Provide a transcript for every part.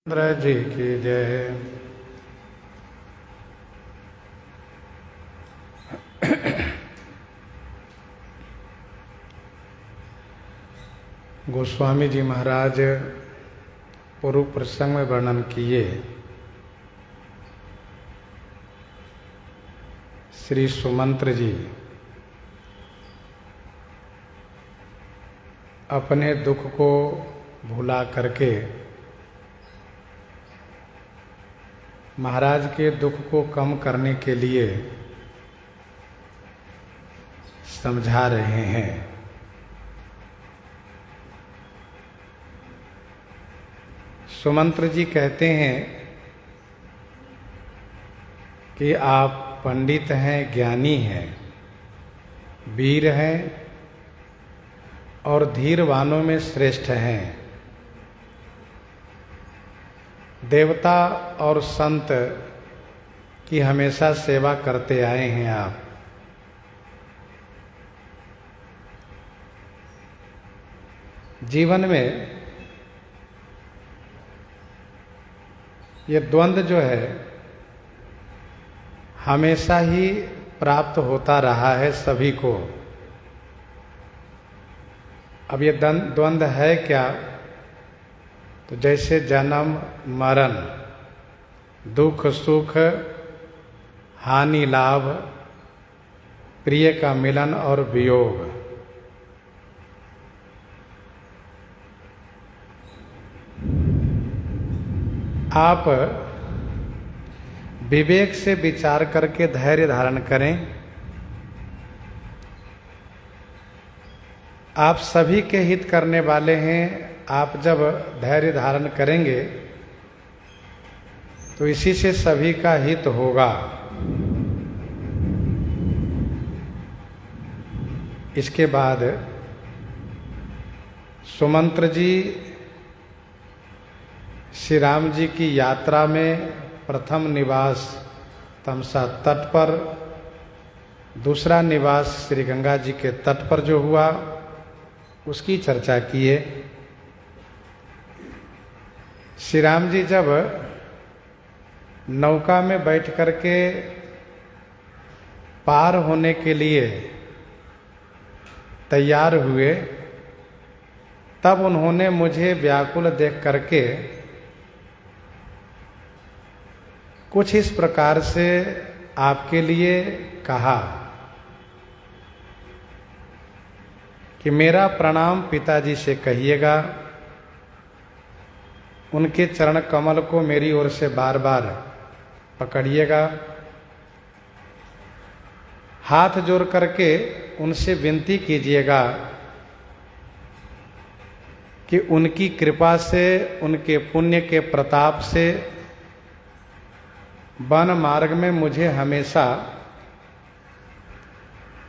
इंद्र जी की जय। गोस्वामी जी महाराज पूर्व प्रसंग में वर्णन किए श्री सुमंत्र जी अपने दुख को भुला करके महाराज के दुख को कम करने के लिए समझा रहे हैं। सुमंत्र जी कहते हैं कि आप पंडित हैं, ज्ञानी हैं, वीर हैं और धीरवानों में श्रेष्ठ हैं। देवता और संत की हमेशा सेवा करते आए हैं आप। जीवन में ये द्वंद्व जो है हमेशा ही प्राप्त होता रहा है सभी को। अब ये द्वंद्व है क्या? तो जैसे जन्म मरण, दुख सुख, हानि लाभ, प्रिय का मिलन और वियोग। आप विवेक से विचार करके धैर्य धारण करें। आप सभी के हित करने वाले हैं। आप जब धैर्य धारण करेंगे तो इसी से सभी का हित होगा। इसके बाद सुमंत्र जी श्री राम जी की यात्रा में प्रथम निवास तमसा तट पर, दूसरा निवास श्री गंगा जी के तट पर जो हुआ उसकी चर्चा किए। श्री राम जी जब नौका में बैठ करके पार होने के लिए तैयार हुए, तब उन्होंने मुझे व्याकुल देख करके कुछ इस प्रकार से आपके लिए कहा कि मेरा प्रणाम पिताजी से कहिएगा, उनके चरण कमल को मेरी ओर से बार बार पकड़िएगा। हाथ जोड़ करके उनसे विनती कीजिएगा कि उनकी कृपा से, उनके पुण्य के प्रताप से वन मार्ग में मुझे हमेशा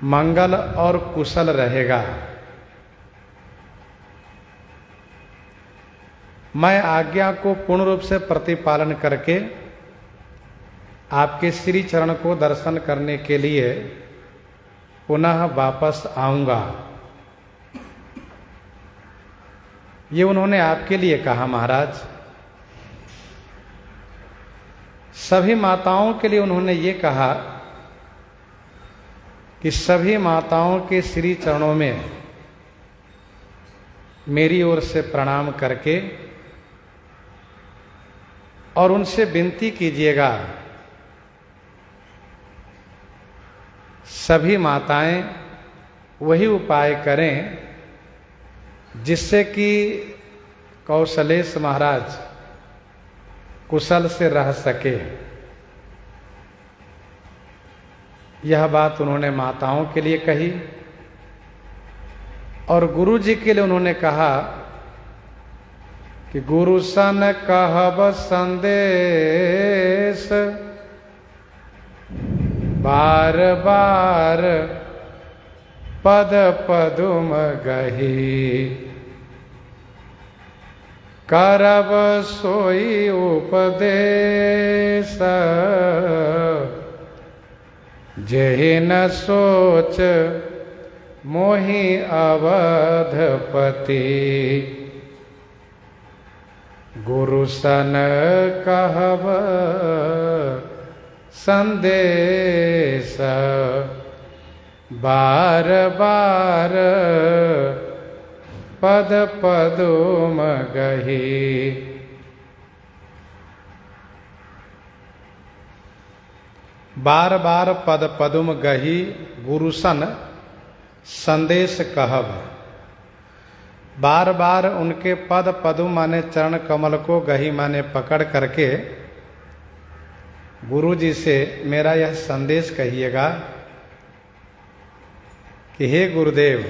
मंगल और कुशल रहेगा। मैं आज्ञा को पूर्ण रूप से प्रतिपालन करके आपके श्री चरण को दर्शन करने के लिए पुनः वापस आऊंगा। ये उन्होंने आपके लिए कहा महाराज। सभी माताओं के लिए उन्होंने ये कहा कि सभी माताओं के श्री चरणों में मेरी ओर से प्रणाम करके और उनसे विनती कीजिएगा, सभी माताएं वही उपाय करें जिससे कि कौशलेश महाराज कुशल से रह सके। यह बात उन्होंने माताओं के लिए कही और गुरु जी के लिए उन्होंने कहा कि गुरु सन कहब संदेश, बार बार पद पदुम गही, करब सोई उपदेश, जेहि न सोच मोहि अवधपति। गुरु सन कहब संदेश, बार बार पद पदुम गही। बार बार पद पदुम गही, गुरुसन संदेश कहब। बार बार उनके पद पदुम माने चरण कमल को, गही माने पकड़ करके गुरु जी से मेरा यह संदेश कहिएगा कि हे गुरुदेव,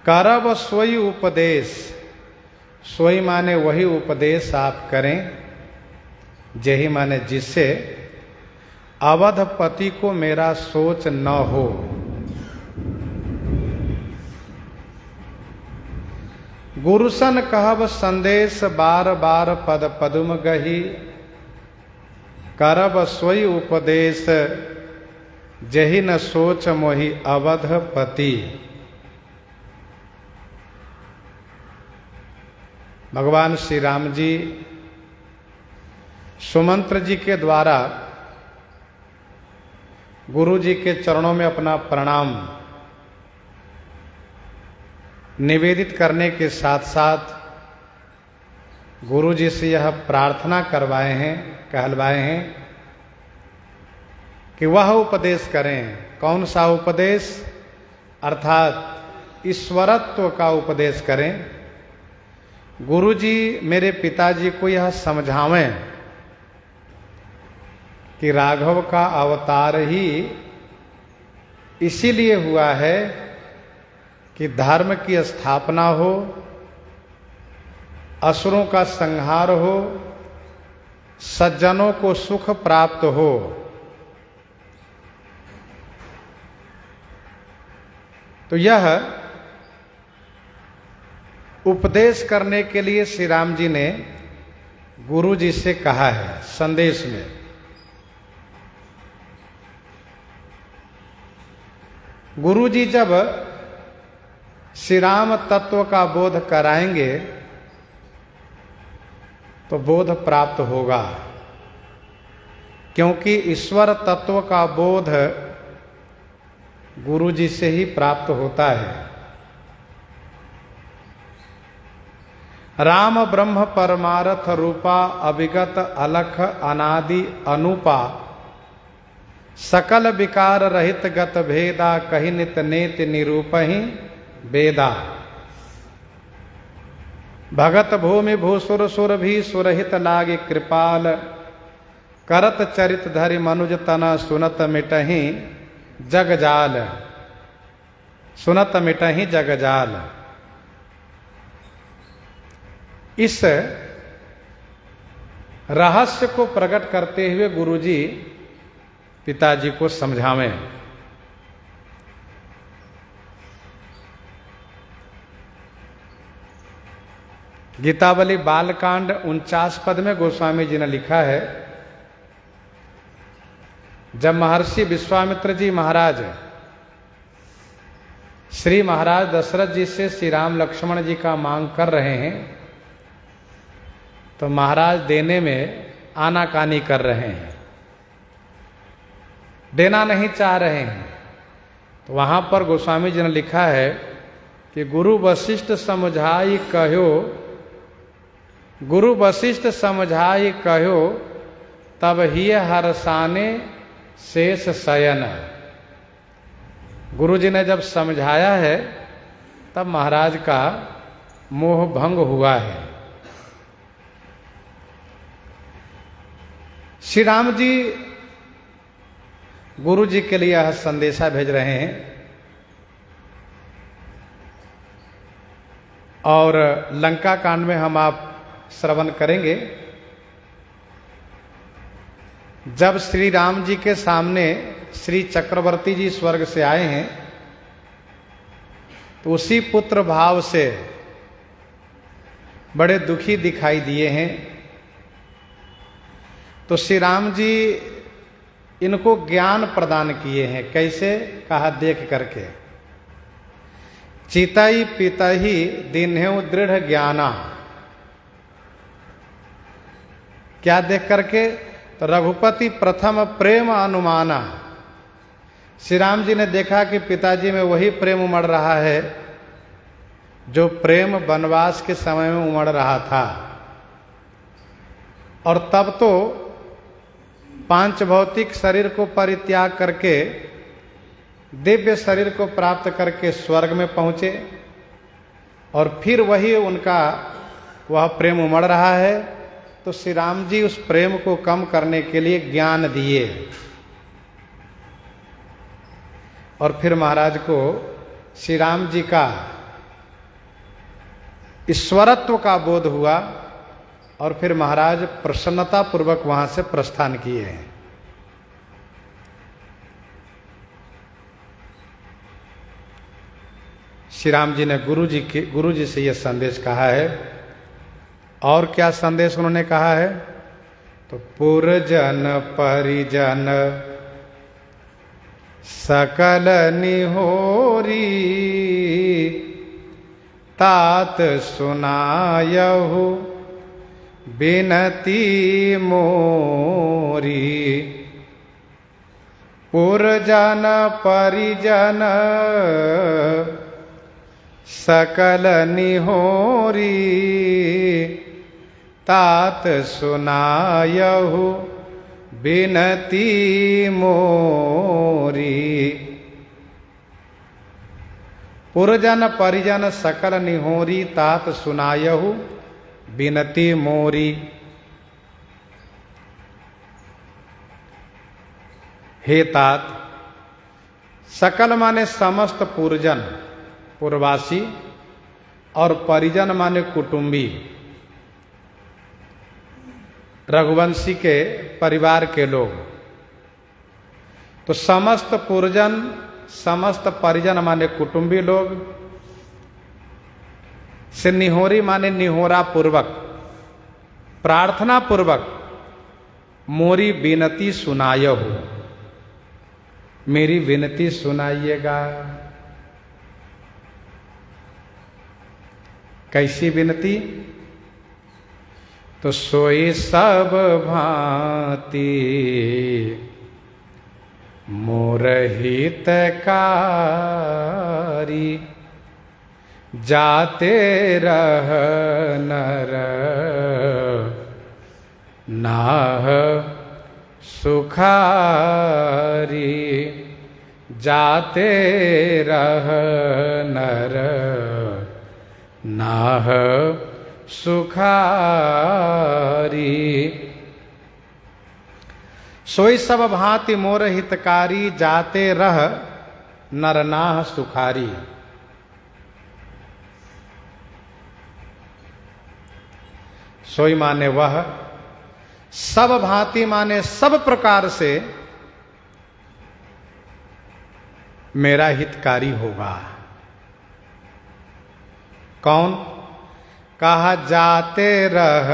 करब सोई उपदेश। सोई माने वही उपदेश आप करें, जही माने जिससे अवधपति को मेरा सोच न हो। गुरुसन कहब संदेश, बार बार पद पदुम गही। करब सोई उपदेश, जही न सोच मोहि अवधपति। भगवान श्री राम जी सुमंत्र जी के द्वारा गुरु जी के चरणों में अपना प्रणाम निवेदित करने के साथ साथ गुरु जी से यह प्रार्थना करवाए हैं, कहलवाए हैं कि वह उपदेश करें। कौन सा उपदेश? अर्थात ईश्वरत्व का उपदेश करें। गुरु जी मेरे पिताजी को यह समझावें कि राघव का अवतार ही इसीलिए हुआ है कि धर्म की स्थापना हो, असुरों का संहार हो, सज्जनों को सुख प्राप्त हो। तो यह उपदेश करने के लिए श्री राम जी ने गुरु जी से कहा है संदेश में। गुरु जी जब श्री राम तत्व का बोध कराएंगे तो बोध प्राप्त होगा, क्योंकि ईश्वर तत्व का बोध गुरु जी से ही प्राप्त होता है। राम ब्रह्म परमार्थ रूपा, अविगत अलख अनादि अनुपा, सकल विकार रहित गत भेदा, कहि नित नेत निरूपहि वेदा। भगत भूमि भूसुर सुर भी सुरहित लागे कृपाल, करत चरित धरि मनुज तना, सुनत मिटहि जग जाल। सुनत मिटहि जग जाल। इस रहस्य को प्रकट करते हुए गुरुजी पिताजी को समझावें। गीतावली बालकांड 49 पद में गोस्वामी जी ने लिखा है, जब महर्षि विश्वामित्र जी महाराज श्री महाराज दशरथ जी से श्री राम लक्ष्मण जी का मांग कर रहे हैं तो महाराज देने में आनाकानी कर रहे हैं, देना नहीं चाह रहे हैं। तो वहां पर गोस्वामी जी ने लिखा है कि गुरु वशिष्ठ समझाई कहो, गुरु वशिष्ठ समझाई कहो, तब ही हरसाने शेष शयन। गुरु जी ने जब समझाया है तब महाराज का मोह भंग हुआ है। श्री राम जी गुरु जी के लिए यह संदेशा भेज रहे हैं और लंका कांड में हम आप श्रवण करेंगे। जब श्री राम जी के सामने श्री चक्रवर्ती जी स्वर्ग से आए हैं तो उसी पुत्र भाव से बड़े दुखी दिखाई दिए हैं। तो श्री राम जी इनको ज्ञान प्रदान किए हैं। कैसे? कहा देख करके, चिताई पिता ही दिन्हेउ दृढ़ ज्ञाना। क्या देख करके? तो रघुपति प्रथम प्रेम अनुमाना। श्री राम जी ने देखा कि पिताजी में वही प्रेम उमड़ रहा है जो प्रेम वनवास के समय में उमड़ रहा था। और तब तो पांच भौतिक शरीर को परित्याग करके दिव्य शरीर को प्राप्त करके स्वर्ग में पहुंचे, और फिर वही उनका वह प्रेम उमड़ रहा है। तो श्री राम जी उस प्रेम को कम करने के लिए ज्ञान दिए, और फिर महाराज को श्री राम जी का ईश्वरत्व का बोध हुआ, और फिर महाराज प्रसन्नता पूर्वक वहां से प्रस्थान किए हैं। श्री राम जी ने गुरु जी से यह संदेश कहा है। और क्या संदेश उन्होंने कहा है? तो पुरजन परिजन सकल निहोरी तात सुनायहु बिनती मोरी। पुरजन परिजन सकल निहोरी तात सुनायहु बिनती मोरी। पुरजन परिजन सकल निहोरी तात सुनायहु बिनती मोरी। हे तात, सकल माने समस्त पुरजन, पूर्ववासी, और परिजन माने कुटुंबी, रघुवंशी के परिवार के लोग। तो समस्त पुरजन, समस्त परिजन माने कुटुंबी लोग, से निहोरी माने निहोरा पूर्वक, प्रार्थना पूर्वक मोरी विनती सुनायहु, मेरी विनती सुनाइएगा। कैसी विनती? तो सोई सब भांति मोर हितकारी जाते रह नर नाह सुखारी। जाते रह नर नाह सुखारी। सोई सब भांति मोर हितकारी जाते रह नर नाह सुखारी। सोई माने वह, सब भांति माने सब प्रकार से मेरा हितकारी होगा। कौन? कहा जाते रह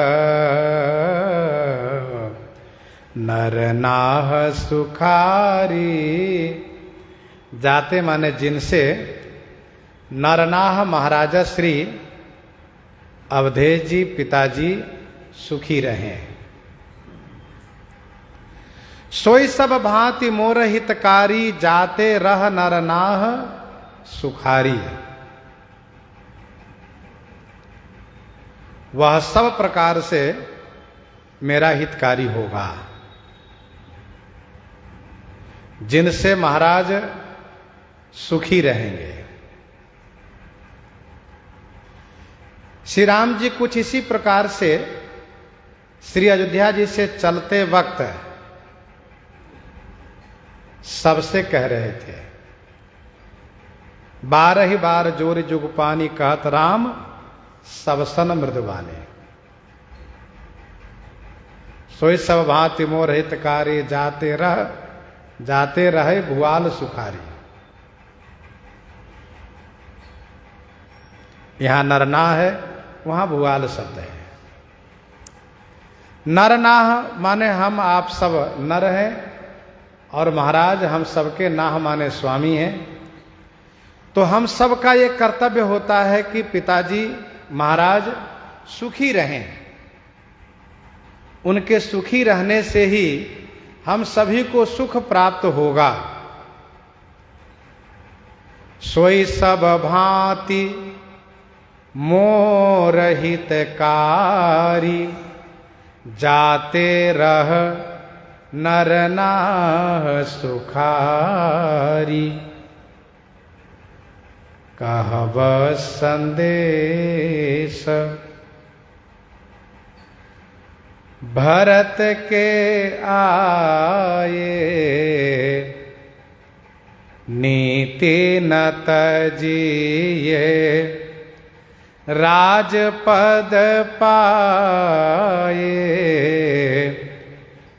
नर नाह सुखारी। जाते माने जिनसे नरनाह महाराजा श्री अवधेश जी पिताजी सुखी रहे। सोई सब भांति मोर हितकारी जाते रह नरनाह सुखारी। वह सब प्रकार से मेरा हितकारी होगा, जिनसे महाराज सुखी रहेंगे। श्री राम जी कुछ इसी प्रकार से श्री अयोध्या जी से चलते वक्त सबसे कह रहे थे, 12 बार जोर जुग पानी कहत राम सबसन मृदुबाने। सोई सब भांति मोर हितकारी जाते रहे भुआल सुखारी। यहां नरनाह है, वहां भुआल शब्द है। नरनाह माने हम आप सब नर हैं, और महाराज हम सबके नाह माने स्वामी हैं। तो हम सबका ये कर्तव्य होता है कि पिताजी महाराज सुखी रहें। उनके सुखी रहने से ही हम सभी को सुख प्राप्त होगा। सोई सब भांति मोर हितकारी, जाते रह नर नाह सुखारी। कहब संदेश भरत के आए, नीति न तजिए राजपद पाए।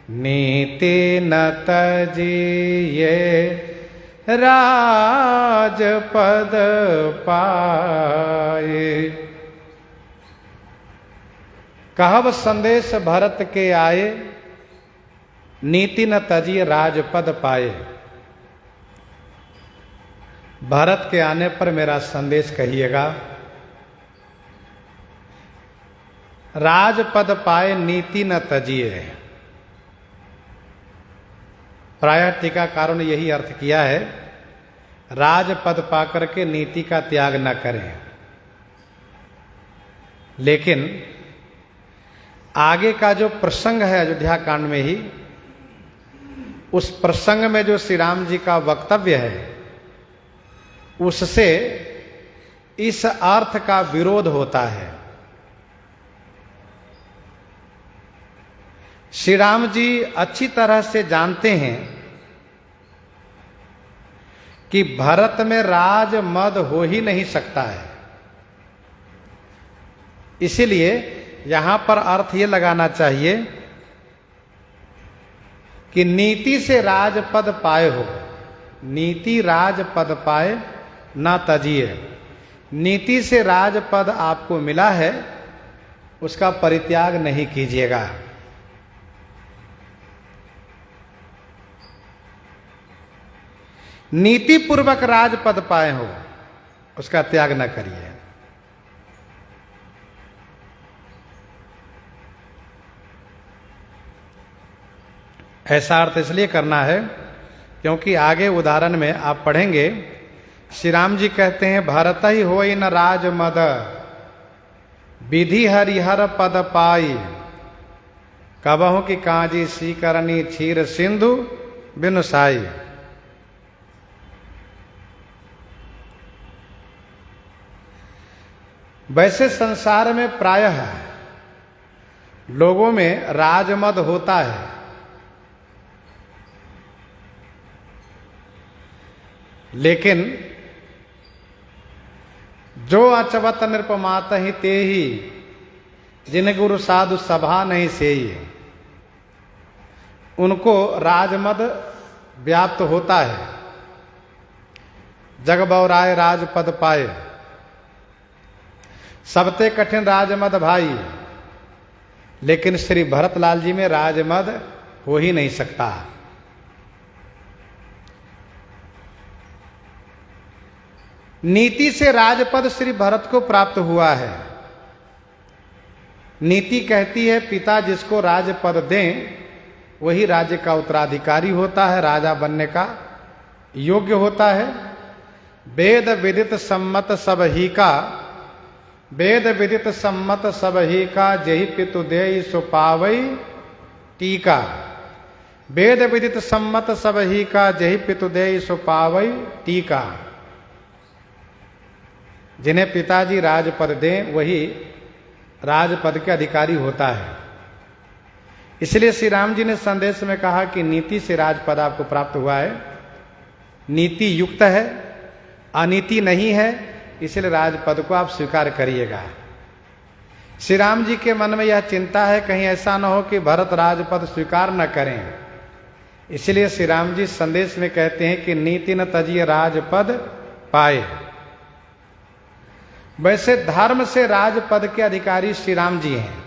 नीति न तजिए राजपद पाए। कहब संदेश भरत के आए, नीति न तजिए राजपद पाए। भरत के आने पर मेरा संदेश कहिएगा। राजपद पाए नीति न तजिए। प्रायः टीकाकारों ने यही अर्थ किया है, राजपद पाकर के नीति का त्याग न करें। लेकिन आगे का जो प्रसंग है अयोध्या कांड में ही, उस प्रसंग में जो श्री राम जी का वक्तव्य है, उससे इस अर्थ का विरोध होता है। श्री राम जी अच्छी तरह से जानते हैं कि भरत में राज मद हो ही नहीं सकता है। इसीलिए यहां पर अर्थ ये लगाना चाहिए कि नीति से राजपद पाए हो। नीति राजपद पाए ना तजिए। नीति से राजपद आपको मिला है, उसका परित्याग नहीं कीजिएगा। नीति पूर्वक राजपद पाए हो, उसका त्याग न करिए। ऐसा अर्थ इसलिए करना है क्योंकि आगे उदाहरण में आप पढ़ेंगे, श्री राम जी कहते हैं, भरत ही होई न राज मद, विधि हरिहर पद पाई। कबहु की काजी सीकरनी क्षीर सिंधु बिनु साई। वैसे संसार में प्रायः लोगों में राजमद होता है, लेकिन जो अचवत नृपमात ही ते ही, जिन गुरु साधु सभा नहीं सेई, उनको राजमद व्याप्त होता है। जग बौराए राजपद पाए, सबते कठिन राजमद भाई। लेकिन श्री भरतलाल जी में राजमद हो ही नहीं सकता। नीति से राजपद श्री भरत को प्राप्त हुआ है। नीति कहती है पिता जिसको राजपद दें वही राज्य का उत्तराधिकारी होता है, राजा बनने का योग्य होता है। वेद विदित सम्मत सब ही का, वेद विदित सम्मत सब ही का, जही पितु देई सो पावई टीका। वेद विदित सम्मत सब ही का, जही पितु देई सो पावई टीका। जिन्हें पिताजी राजपद दें वही राजपद के अधिकारी होता है। इसलिए श्री राम जी ने संदेश में कहा कि नीति से राजपद आपको प्राप्त हुआ है। नीति युक्त है, अनीति नहीं है, इसलिए राजपद को आप स्वीकार करिएगा। श्री राम जी के मन में यह चिंता है कहीं ऐसा न हो कि भरत राजपद स्वीकार न करें। इसलिए श्री राम जी संदेश में कहते हैं कि नीति न तजिए राजपद पाए। वैसे धर्म से राजपद के अधिकारी श्री राम जी हैं।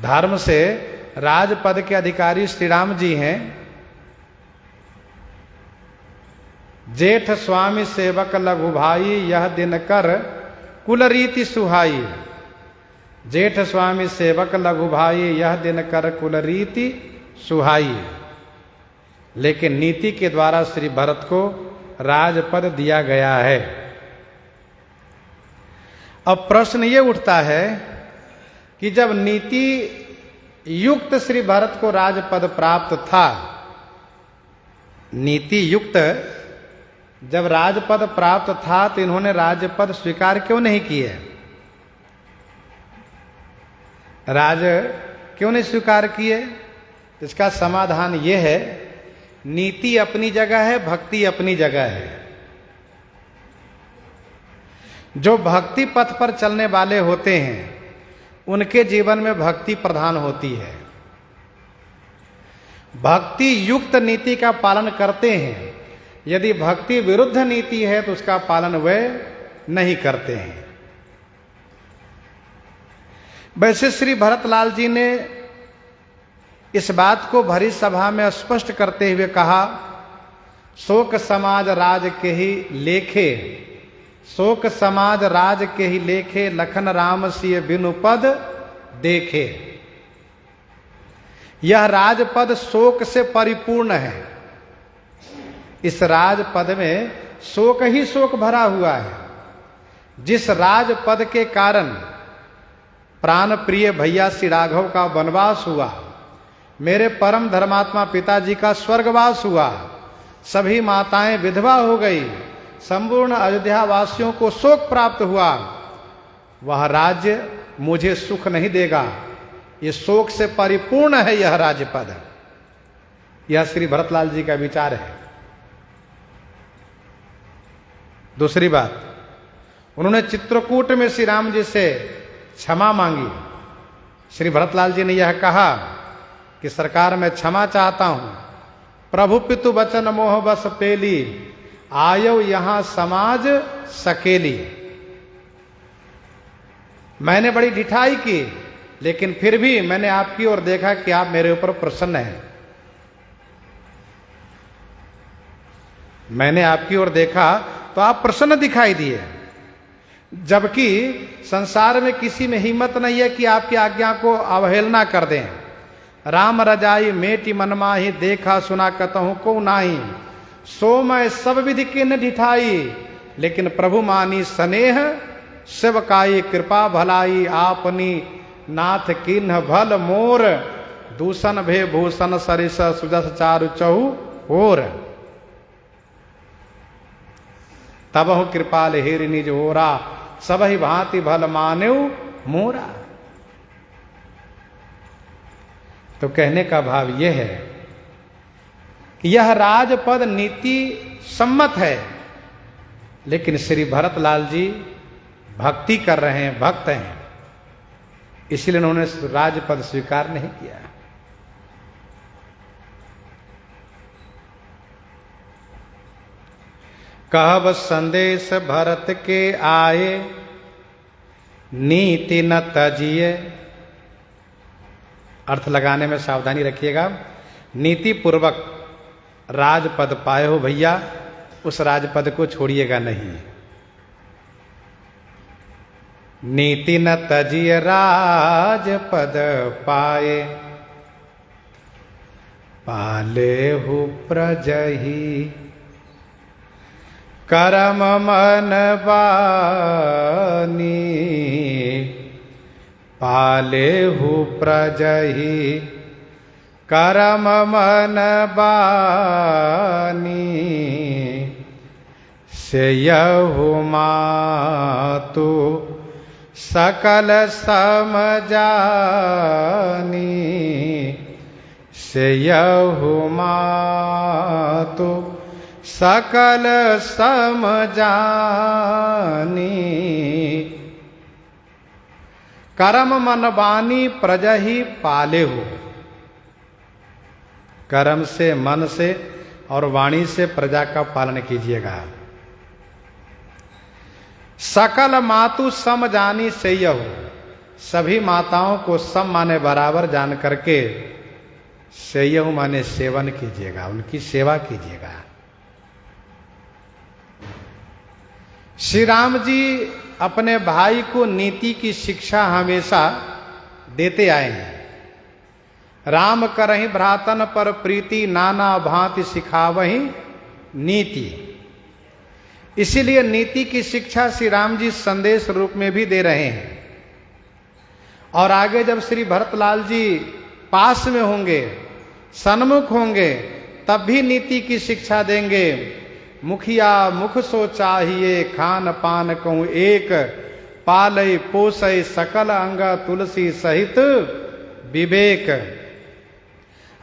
धर्म से राजपद के अधिकारी श्री राम जी हैं। जेठ स्वामी सेवक लघु भाई, यह दिन कर कुल रीति सुहाई। जेठ स्वामी सेवक लघु भाई, यह दिन कर कुल रीति सुहाई। लेकिन नीति के द्वारा श्री भरत को राजपद दिया गया है। अब प्रश्न ये उठता है कि जब नीति युक्त श्री भरत को राजपद प्राप्त था, नीति युक्त जब राजपद प्राप्त था तो इन्होंने राजपद स्वीकार क्यों नहीं किए? राज क्यों नहीं स्वीकार किए? इसका समाधान ये है, नीति अपनी जगह है, भक्ति अपनी जगह है। जो भक्ति पथ पर चलने वाले होते हैं उनके जीवन में भक्ति प्रधान होती है। भक्ति युक्त नीति का पालन करते हैं। यदि भक्ति विरुद्ध नीति है तो उसका पालन वे नहीं करते हैं। वैसे श्री भरतलाल जी ने इस बात को भरी सभा में स्पष्ट करते हुए कहा, शोक समाज राज के ही लेखे, शोक समाज राज के ही लेखे, लखन राम सिय बिनु पद देखे। यह राजपद शोक से परिपूर्ण है। इस राजपद में शोक ही शोक भरा हुआ है। जिस राजपद के कारण प्राण प्रिय भैया श्री राघव का वनवास हुआ, मेरे परम धर्मात्मा पिताजी का स्वर्गवास हुआ, सभी माताएं विधवा हो गई, संपूर्ण अयोध्या वासियों को शोक प्राप्त हुआ, वह राज्य मुझे सुख नहीं देगा। ये शोक से परिपूर्ण है यह राजपद। यह श्री भरतलाल जी का विचार है। दूसरी बात, उन्होंने चित्रकूट में श्री राम जी से क्षमा मांगी। श्री भरतलाल जी ने यह कहा कि सरकार मैं क्षमा चाहता हूं, प्रभु पितु वचन मोह बस पेली, आयो यहां समाज सकेली। मैंने बड़ी ढिठाई की, लेकिन फिर भी मैंने आपकी ओर देखा कि आप मेरे ऊपर प्रसन्न हैं। मैंने आपकी ओर देखा तो आप प्रसन्न दिखाई दिए, जबकि संसार में किसी में हिम्मत नहीं है कि आपकी आज्ञा को अवहेलना कर दें। राम रजाई मेटी मनमाही, देखा सुना कतहु को नाही, सो मैं सब विधि किन ढिठाई, लेकिन प्रभु मानी स्नेह शिवकाई, कृपा भलाई आपनी, नाथ किन्ह भल मोर, दूषण भे भूषण सरिस, सुजस चारु चहु होर। तबहु कृपाल हेरि निज ओरा, सबहि भांति भल मान्यु मोरा। तो कहने का भाव यह है कि यह राजपद नीति सम्मत है, लेकिन श्री भरतलाल जी भक्ति कर रहे हैं, भक्त हैं, इसलिए उन्होंने राजपद स्वीकार नहीं किया। कहब संदेश भरत के आए, नीति न तजिए। अर्थ लगाने में सावधानी रखिएगा। नीति पूर्वक राजपद पाए हो भैया, उस राजपद को छोड़िएगा नहीं। नीति न तजिए राजपद पाए, पाले हु प्रजहि, करम मन बानी, पाले हु प्रजहि, करम मन बानी, सेयहु मातु सकल समजानी, सेयहु मातु सकल समजानी, करम मन बानी प्रजहि पालेहु। कर्म से, मन से और वाणी से प्रजा का पालन कीजिएगा। सकल मातु सम जानी सेयहु, सभी माताओं को सम माने बराबर जान करके सेयहु माने सेवन कीजिएगा, उनकी सेवा कीजिएगा। श्री राम जी अपने भाई को नीति की शिक्षा हमेशा देते आए हैं। राम करहि भ्रातन पर प्रीति, नाना भांति सिखावहि नीति। इसीलिए नीति की शिक्षा श्री राम जी संदेश रूप में भी दे रहे हैं। और आगे जब श्री भरतलाल जी पास में होंगे, सन्मुख होंगे, तब भी नीति की शिक्षा देंगे। मुखिया मुख सो चाहिए, खान पान कहूँ एक, पालय पोसय सकल अंग, तुलसी सहित विवेक।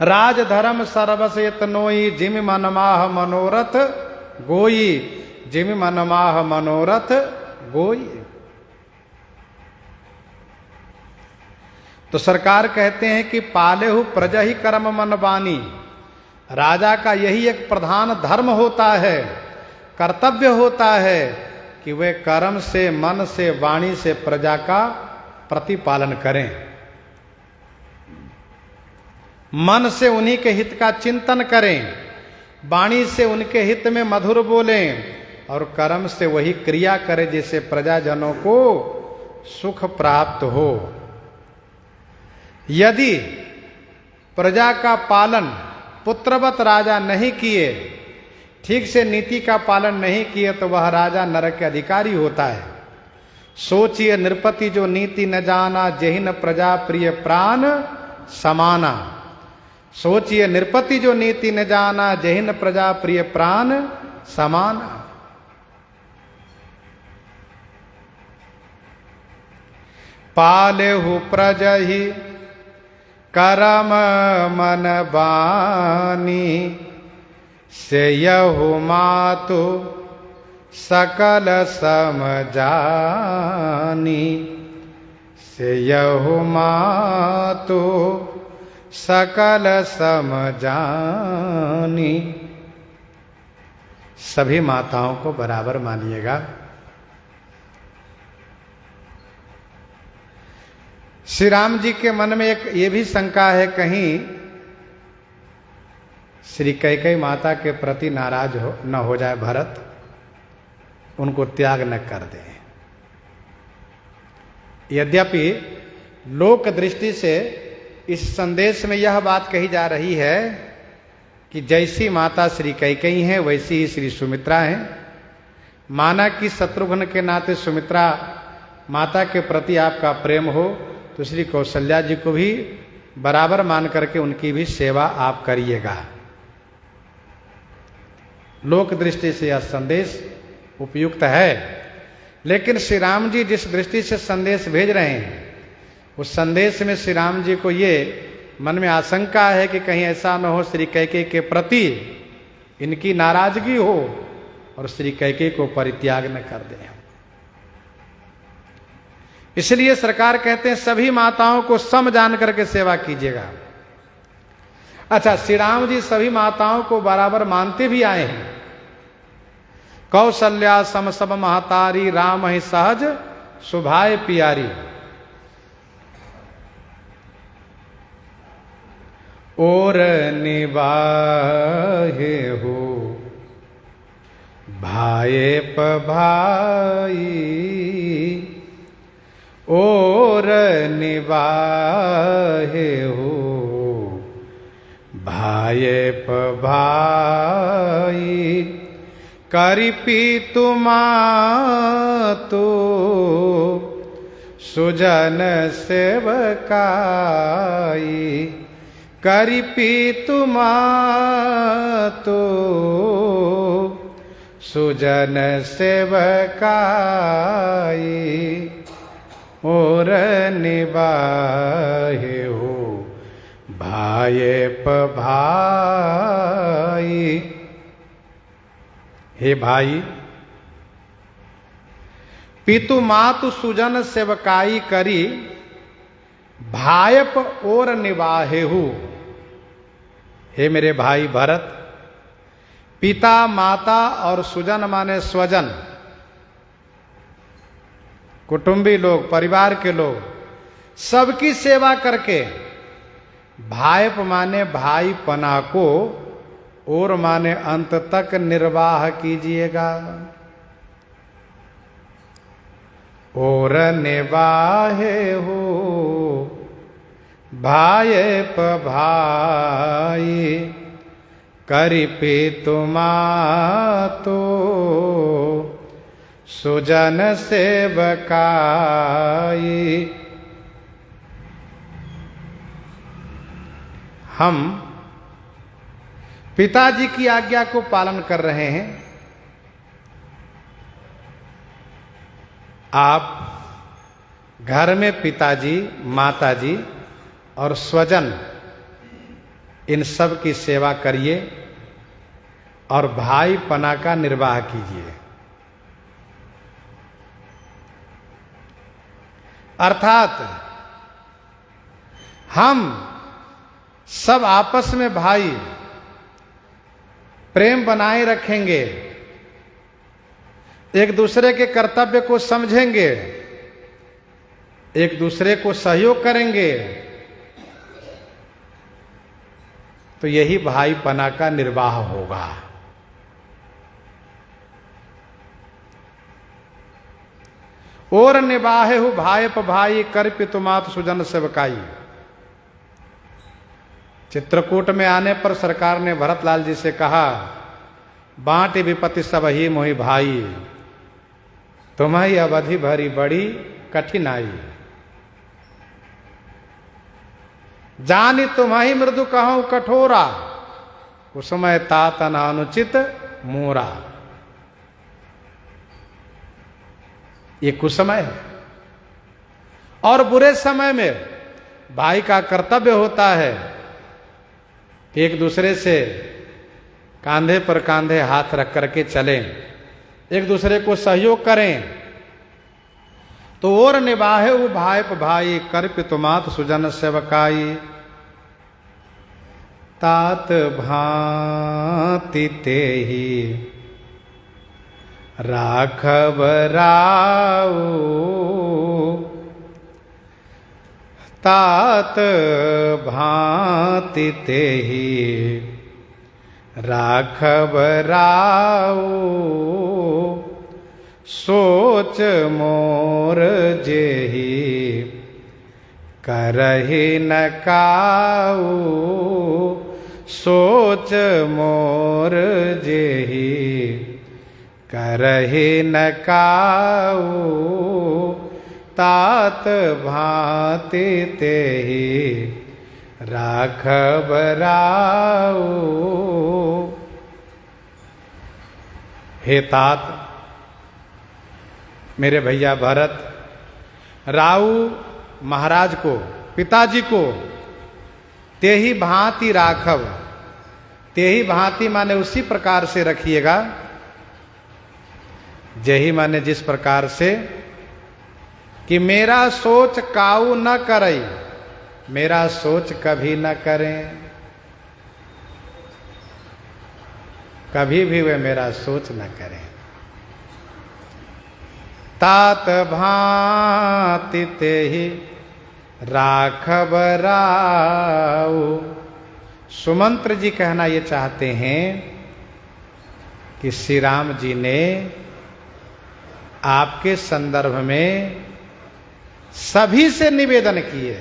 राज धर्म सर्वस यत्नोई, जिमि मनमाह मनोरथ गोई, जिमि मनमाह मनोरथ गोई। तो सरकार कहते हैं कि पालेहु प्रजा ही कर्म मन बानी। राजा का यही एक प्रधान धर्म होता है, कर्तव्य होता है कि वे कर्म से, मन से, वाणी से प्रजा का प्रतिपालन करें। मन से उन्हीं के हित का चिंतन करें, वाणी से उनके हित में मधुर बोलें, और कर्म से वही क्रिया करें जिससे प्रजाजनों को सुख प्राप्त हो। यदि प्रजा का पालन पुत्रवत राजा नहीं किए, ठीक से नीति का पालन नहीं किए, तो वह राजा नरक के अधिकारी होता है। सोचिए नृपति जो नीति न जाना, जहिन प्रजा प्रिय प्राण समाना। सोचिए नृपति जो नीति न जाना, जहिन प्रजा प्रिय प्राण समाना। पालेहु प्रजहि करम मन बानी, सेयहु मातु सकल सम जानी। सेयहु मातु सकल सम जानी। सभी माताओं को बराबर मानिएगा। श्री राम जी के मन में एक ये भी शंका है, कहीं श्री कैकेयी माता के प्रति नाराज न हो जाए भरत, उनको त्याग न कर दे। यद्यपि लोक दृष्टि से इस संदेश में यह बात कही जा रही है कि जैसी माता श्री कैकेयी हैं वैसी ही श्री सुमित्रा हैं। माना कि शत्रुघ्न के नाते सुमित्रा माता के प्रति आपका प्रेम हो, तो श्री कौशल्या जी को भी बराबर मान करके उनकी भी सेवा आप करिएगा। लोक दृष्टि से यह संदेश उपयुक्त है, लेकिन श्री राम जी जिस दृष्टि से संदेश भेज रहे हैं, उस संदेश में श्री राम जी को ये मन में आशंका है कि कहीं ऐसा न हो श्री कैकेयी के प्रति इनकी नाराजगी हो और श्री कैकेयी को परित्याग न कर दें। इसलिए सरकार कहते हैं सभी माताओं को सम जान करके सेवा कीजिएगा। अच्छा, श्री राम जी सभी माताओं को बराबर मानते भी आए हैं। कौशल्या सम सब महतारी, राम ही सहज सुभाए पियारी। और निभाए हो भाए भाई, और निभाए हो भाए भाई। करिपी तुमा तो सुजन सेवकाई। करिपी तुमा तो सुजन सेवकाई। और निभाए हो भाए भाई। हे भाई, पितु मातु सुजन सेवकाई करी, भायप और निवाहेहु। हे मेरे भाई भरत, पिता माता और सुजन माने स्वजन, कुटुंबी लोग, परिवार के लोग, सबकी सेवा करके, भायप माने भाई पना को, और माने अंत तक निर्वाह कीजिएगा। और निवाहे हो भाई भाई करिपे तुमा तो सुजन सेवकाई। हम पिताजी की आज्ञा को पालन कर रहे हैं। आप घर में पिताजी, माताजी और स्वजन इन सब की सेवा करिए और भाईपना का निर्वाह कीजिए। अर्थात हम सब आपस में भाई प्रेम बनाए रखेंगे, एक दूसरे के कर्तव्य को समझेंगे, एक दूसरे को सहयोग करेंगे, तो यही भाईपना का निर्वाह होगा। और निवाहे हो भाई भाई कर पितुमात सुजन सेवकाई। चित्रकूट में आने पर सरकार ने भरतलाल जी से कहा, बांट विपत्ति सब ही मोहि भाई, तुम्हारी अवधि भरी बड़ी कठिनाई। जानी तुम्हारी मृदु कहूं कठोरा, कुसमय तातन अनुचित मोरा। ये कुसमय है और बुरे समय में भाई का कर्तव्य होता है कि एक दूसरे से कांधे पर कांधे हाथ रख करके चलें, एक दूसरे को सहयोग करें। तो और निवाहे वो भाई भाई कर पितुमात सुजन सेवकाई। तात भांति ते ही राघव राऊ, तात भांति ते ही राघव राऊ। सोच मोर जेहि करहि न काऊ, सोच मोर जेहि करहि न काऊ। तात भांति तेहि राघव राऊ। हे तात, मेरे भैया भरत, राऊ महाराज को, पिताजी को ते ही भांति राघव, ते ही भांति माने उसी प्रकार से रखिएगा, जही माने जिस प्रकार से कि मेरा सोच काऊ न करई, मेरा सोच कभी न करें, कभी भी वे मेरा सोच न करें। तात भांति तेहि राघव राऊ। सुमंत्र जी कहना ये चाहते हैं कि श्री राम जी ने आपके संदर्भ में सभी से निवेदन किए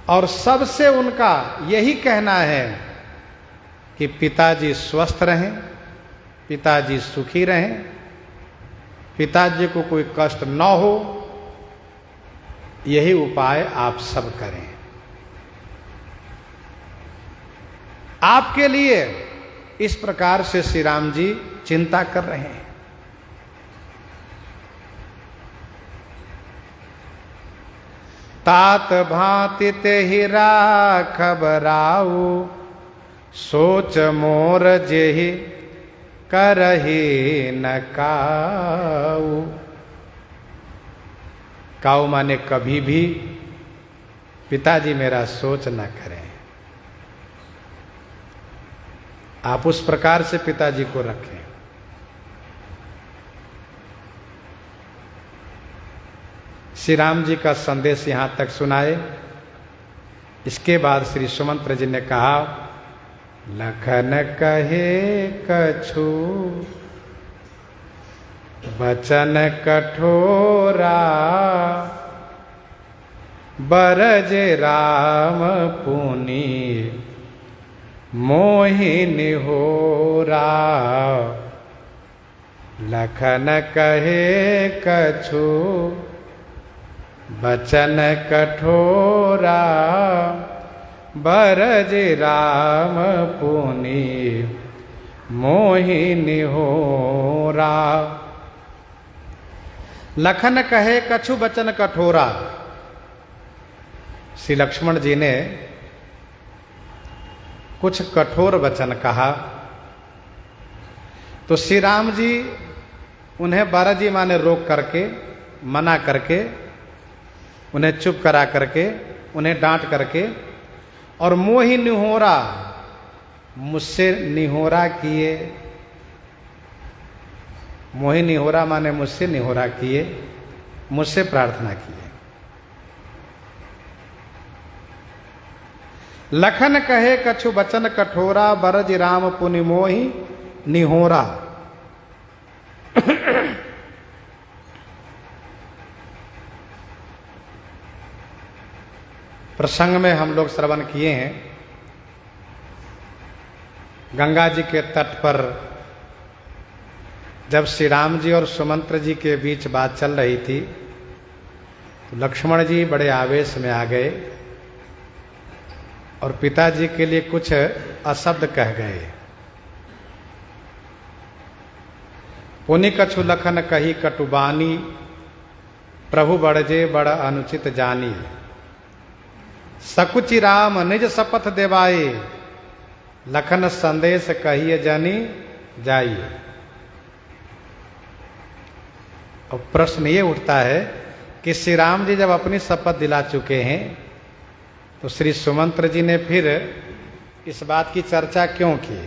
और सबसे उनका यही कहना है कि पिताजी स्वस्थ रहें, पिताजी सुखी रहें, पिताजी को कोई कष्ट न हो, यही उपाय आप सब करें। आपके लिए इस प्रकार से श्री राम जी चिंता कर रहे हैं। तात भांति तेहि राघव राऊ, सोच मोर जेहि करहि न काऊ। काऊ माने कभी भी पिताजी मेरा सोच न करें। आप उस प्रकार से पिताजी को रखें। श्री राम जी का संदेश यहां तक सुनाए। इसके बाद श्री सुमंत्र जी ने कहा, लखन कहे कछु बचन कठोरा बरज राम पुनि मोहिनी होरा। लखन कहे कछु बचन कठोरा बरज राम पुनि मोहिनी होरा। लखन कहे कछु बचन कठोरा। श्री लक्ष्मण जी ने कुछ कठोर वचन कहा तो श्री राम जी उन्हें बाराजी माने रोक करके, मना करके, उन्हें चुप करा करके, उन्हें डांट करके और मोहि निहोरा, मुझसे निहोरा किए। मोहि निहोरा माने मुझसे निहोरा किए, मुझसे प्रार्थना किए। लखन कहे कछु बचन कठोरा बरज राम पुनि मोहि निहोरा। प्रसंग में हम लोग श्रवण किए हैं, गंगा जी के तट पर जब श्री राम जी और सुमंत्र जी के बीच बात चल रही थी तो लक्ष्मण जी बड़े आवेश में आ गए और पिताजी के लिए कुछ अशब्द कह गए। पुनि कछु लखन कही कटुबानी प्रभु बड़जे बड़ अनुचित जानी। सकुचि राम निज शपथ देवाए लखन संदेश कहिए जानी जाइए। और प्रश्न ये उठता है कि श्री राम जी जब अपनी शपथ दिला चुके हैं तो श्री सुमंत्र जी ने फिर इस बात की चर्चा क्यों की?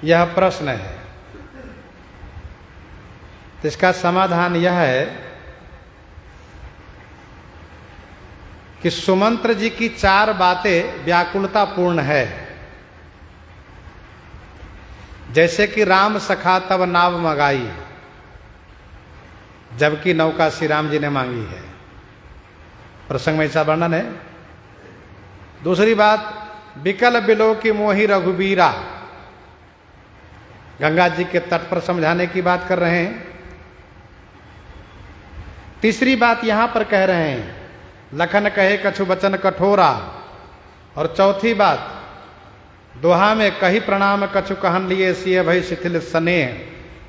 यह प्रश्न है। तो इसका समाधान यह है कि सुमंत्र जी की 4 बातें व्याकुलतापूर्ण है। जैसे कि राम सखा तब नाव मंगाई, जबकि नौका श्री राम जी ने मांगी है। प्रसंग में ऐसा वर्णन है। दूसरी बात, विकल बिलो की मोहि रघुबीरा, गंगा जी के तट पर समझाने की बात कर रहे हैं। तीसरी बात यहां पर कह रहे हैं, लखन कहे कछु बचन कठोरा। और चौथी बात, दोहा में कही प्रणाम कछु कहन लिए सिय भई शिथिल स्नेह।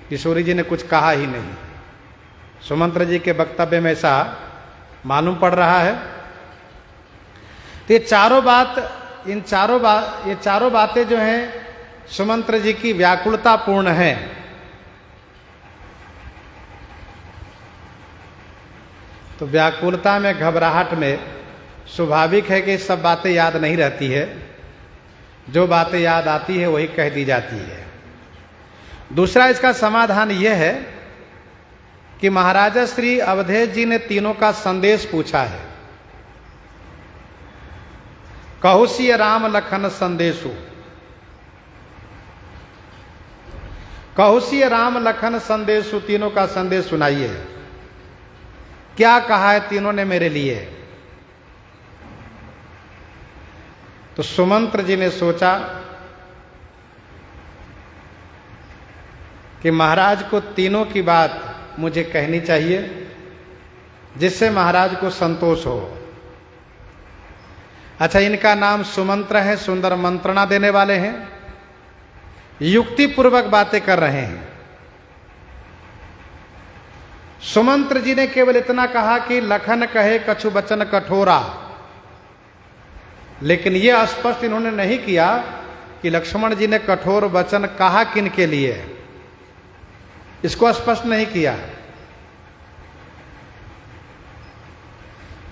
किशोरी जी ने कुछ कहा ही नहीं। सुमंत्र जी के वक्तव्य में ऐसा मालूम पड़ रहा है। तो ये चारों बातें जो हैं सुमंत्र जी की व्याकुलतापूर्ण है। तो व्याकुलता में, घबराहट में स्वाभाविक है कि सब बातें याद नहीं रहती है। जो बातें याद आती है वही कह दी जाती है। दूसरा इसका समाधान यह है कि महाराजा श्री अवधेश जी ने तीनों का संदेश पूछा है। कहुसिय राम लखन संदेशु, कहुसिय राम लखन संदेशु, तीनों का संदेश सुनाइए। क्या कहा है तीनों ने मेरे लिए? तो सुमंत्र जी ने सोचा कि महाराज को तीनों की बात मुझे कहनी चाहिए जिससे महाराज को संतोष हो। अच्छा, इनका नाम सुमंत्र है, सुंदर मंत्रणा देने वाले हैं, युक्ति पूर्वक बातें कर रहे हैं। सुमंत्र जी ने केवल इतना कहा कि लखन कहे कछु बचन कठोरा, लेकिन यह स्पष्ट इन्होंने नहीं किया कि लक्ष्मण जी ने कठोर वचन कहा किन के लिए। इसको स्पष्ट नहीं किया।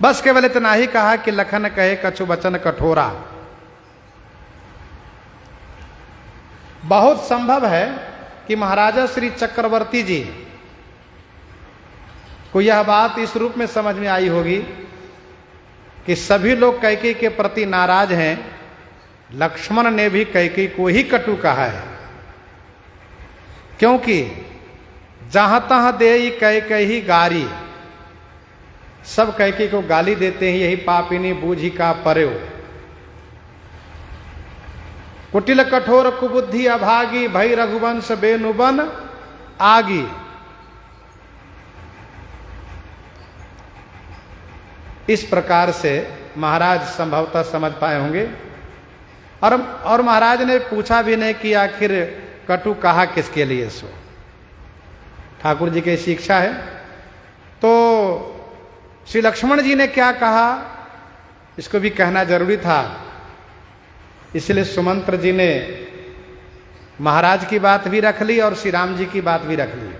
बस केवल इतना ही कहा कि लखन कहे कछु वचन कठोरा। बहुत संभव है कि महाराजा श्री चक्रवर्ती जी को यह बात इस रूप में समझ में आई होगी कि सभी लोग कैकेयी के प्रति नाराज हैं, लक्ष्मण ने भी कैकेयी को ही कटु कहा है, क्योंकि जहां तहां दे कैकई गारी, सब कैकेयी को गाली देते हैं, यही पापिनी बूझी का पर्यो। कुटिल कठोर कुबुद्धि अभागी, भई रघुवंश बेनुबन आगी। इस प्रकार से महाराज संभवतः समझ पाए होंगे। और महाराज ने पूछा भी नहीं कि आखिर कटु कहा किसके लिए सो। ठाकुर जी की शिक्षा है। तो श्री लक्ष्मण जी ने क्या कहा, इसको भी कहना जरूरी था। इसलिए सुमंत्र जी ने महाराज की बात भी रख ली और श्री राम जी की बात भी रख ली।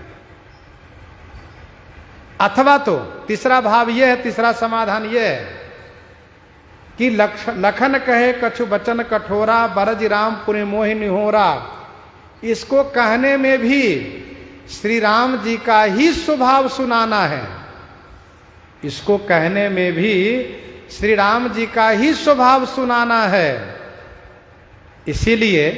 अथवा तो तीसरा भाव यह है, तीसरा समाधान यह है कि लखन कहे कछु बचन कठोरा, बरज राम पुनि मोहि निहोरा। इसको कहने में भी श्री राम जी का ही स्वभाव सुनाना है। इसको कहने में भी श्री राम जी का ही स्वभाव सुनाना है। इसीलिए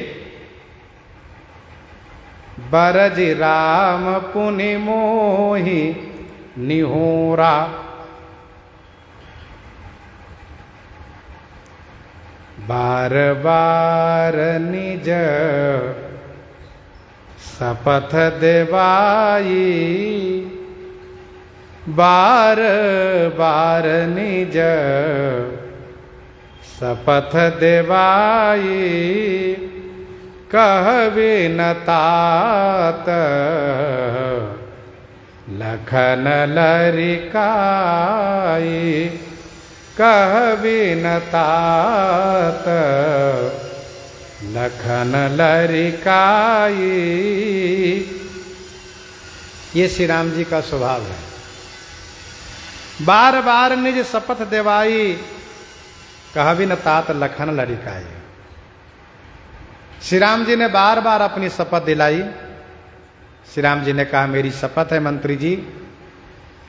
बरज राम पुनि मोहि निहोरा। बार बार निज शपथ देवाई, बार बार निज शपथ देवाई। कहवे न तात लखन लरिकाई, कहवे न तात लखन लरिकाई। ये श्री राम जी का स्वभाव है। बार बार निज शपथ देवाई, कहवी न तात लखन लरिकाई। श्री राम जी ने बार बार अपनी शपथ दिलाई। श्री राम जी ने कहा मेरी शपथ है मंत्री जी,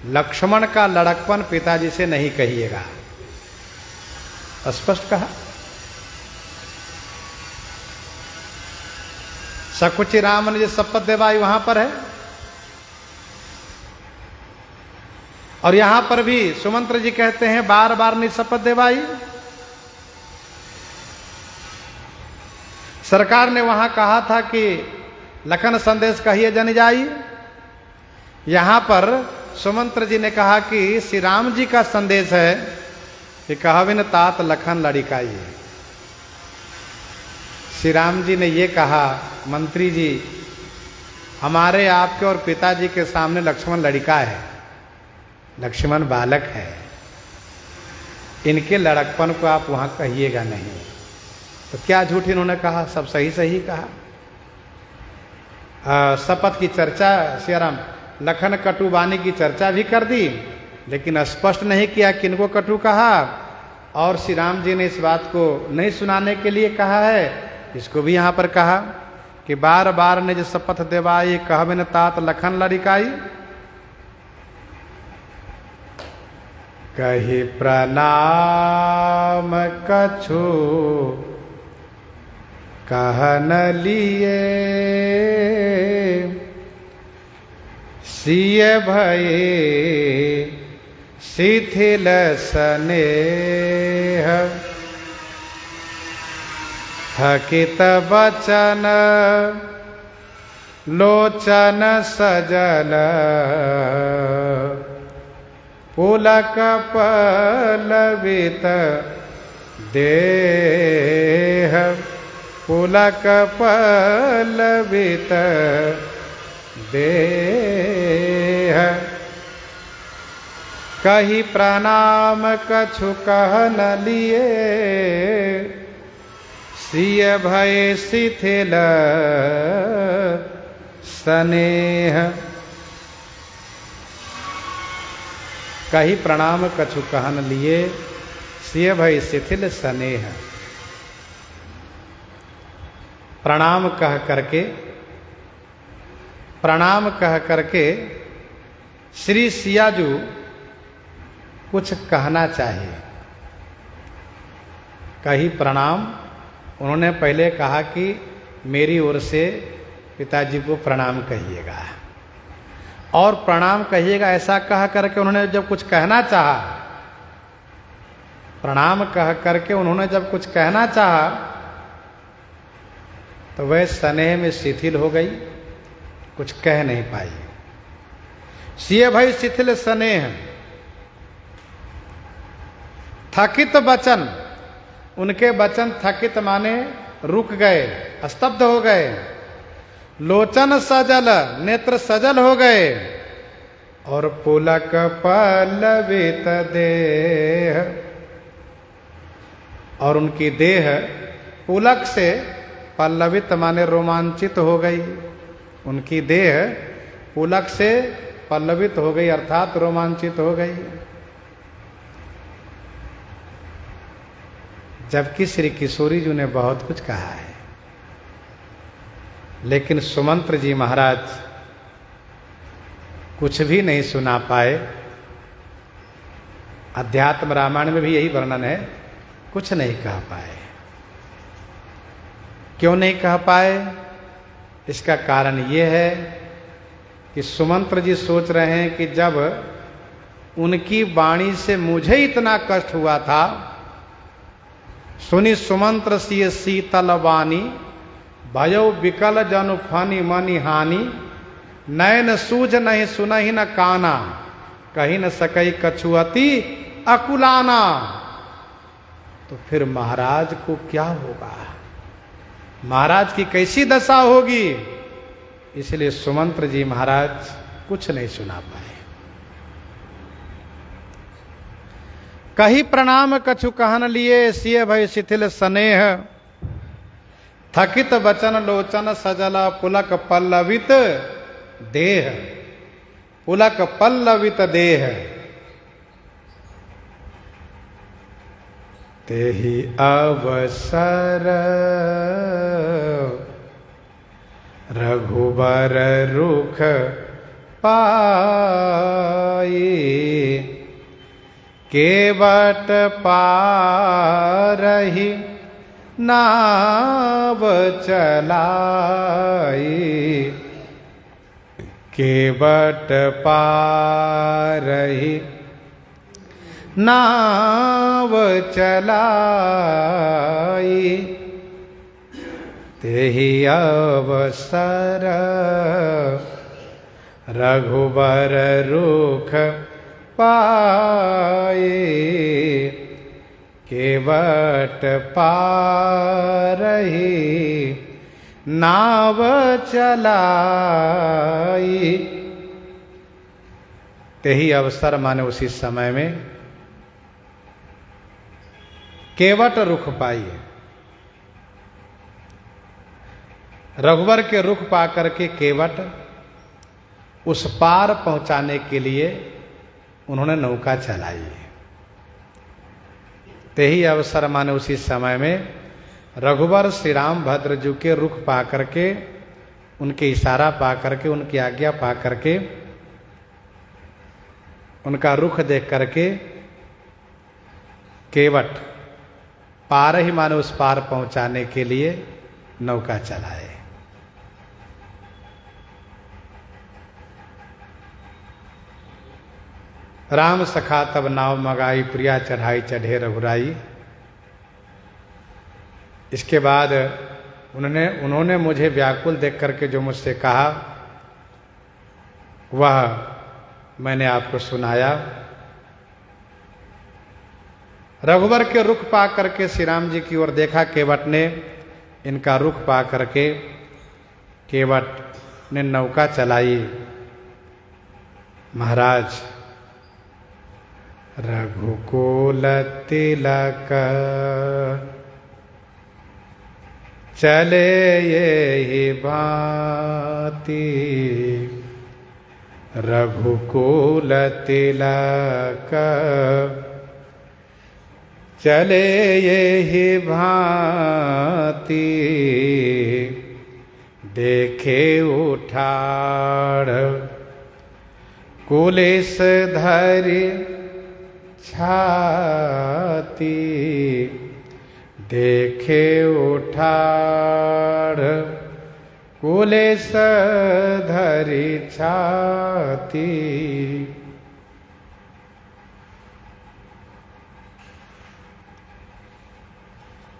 लक्ष्मण का लड़कपन पिताजी से नहीं कहिएगा। स्पष्ट कहा। सकुचि राम ने जो शपथ देवाई वहां पर है। और यहां पर भी सुमंत्र जी कहते हैं बार बार ने शपथ देवाई। सरकार ने वहां कहा था कि लखन संदेश कहिए जन जाई। यहां पर सुमंत्र जी ने कहा कि श्री राम जी का संदेश है कि कहविन तात लखन लड़िकाई। श्री राम जी ने ये कहा मंत्री जी, हमारे आपके और पिताजी के सामने लक्ष्मण लड़का है, लक्ष्मण बालक है, इनके लड़कपन को आप वहां कहिएगा नहीं। तो क्या झूठ इन्होंने कहा, सब सही सही कहा। शपथ की चर्चा सियाराम लखन कटुबानी की चर्चा भी कर दी, लेकिन स्पष्ट नहीं किया किनको कटु कहा। और श्री राम जी ने इस बात को नहीं सुनाने के लिए कहा है, इसको भी यहां पर कहा कि बार बार ने जो शपथ देवाई, कहबिन तात लखन लड़िकाई। कही प्रणाम कछु कहन लिए, सिय भये शिथिल स्नेह। थकित वचन लोचन सजल, पुलक पलवित देह, पुलक पलवित देह। कही प्रणाम कछु कहन लिए, सिय भय शिथिल स्नेह। कही प्रणाम कछु कहन लिए, सिय भय शिथिल स्नेह। प्रणाम कह करके श्री सियाजू कुछ कहना चाहिए। कही प्रणाम, उन्होंने पहले कहा कि मेरी ओर से पिताजी को प्रणाम कहिएगा। और प्रणाम कहिएगा ऐसा कह करके उन्होंने जब कुछ कहना चाहा, प्रणाम कह करके उन्होंने जब कुछ कहना चाहा तो वह स्नेह में शिथिल हो गई, कुछ कह नहीं पाई। सिए भई शिथिल स्नेह, थकित वचन, उनके वचन थकित माने रुक गए, स्तब्ध हो गए। लोचन सजल, नेत्र सजल हो गए। और पुलक पल्लवित देह, और उनकी देह पुलक से, पल्लवित माने रोमांचित हो गई। उनकी देह पुलक से पल्लवित हो गई अर्थात रोमांचित हो गई। जबकि श्री किशोरी जी ने बहुत कुछ कहा है, लेकिन सुमंत्र जी महाराज कुछ भी नहीं सुना पाए। अध्यात्म रामायण में भी यही वर्णन है, कुछ नहीं कह पाए। क्यों नहीं कह पाए? इसका कारण यह है कि सुमंत्र जी सोच रहे हैं कि जब उनकी वाणी से मुझे इतना कष्ट हुआ था, सुनी सुमंत्र सी शीतल वाणी, भयो विकल जनु फनी मनि हानि, नयन सूझ नहीं सुनहि न काना, कही न सकई कछुअति अकुलाना। तो फिर महाराज को क्या होगा, महाराज की कैसी दशा होगी? इसलिए सुमंत्र जी महाराज कुछ नहीं सुना पाए। कही प्रणाम कछु कहन लिए, सिए भय शिथिल स्नेह, थकित वचन लोचन सजला, पुलक पल्लवित देह, पुलक पल्लवित देह। तेहि अवसर रघुबर रुख पाई, केवट पारहि नाव चलाई, केवट पारहि नाव चलाई, तेहि अवसर रघुबर रुख पाए, केवट पारहि नाव चलाई। तेहि अवसर माने उसी समय में केवट रुख पाई। रघुवर के रुख पा करके केवट उस पार पहुंचाने के लिए उन्होंने नौका चलाई। तेही अवसर माने उसी समय में रघुवर श्री राम भद्र जी के रुख पा करके, उनके इशारा पा करके, उनकी आज्ञा पा करके, उनका रुख देख करके केवट पार ही माने उस पार पहुंचाने के लिए नौका चलाए। राम सखा तब नाव मगाई, प्रिया चढ़ाई चढ़े रघुराई। इसके बाद उन्होंने मुझे व्याकुल देख करके जो मुझसे कहा वह मैंने आपको सुनाया। रघुवर के रुख पा करके श्री राम जी की ओर देखा केवट ने, इनका रुख पा करके केवट ने नौका चलाई। महाराज रघुकुल तिलक चले ये भांति, रघुकुल तिलक चले ये भांति, देखे उठाड़ कुलिस धरि छाती, देखे उठाड़ कुलेश धरी छाती।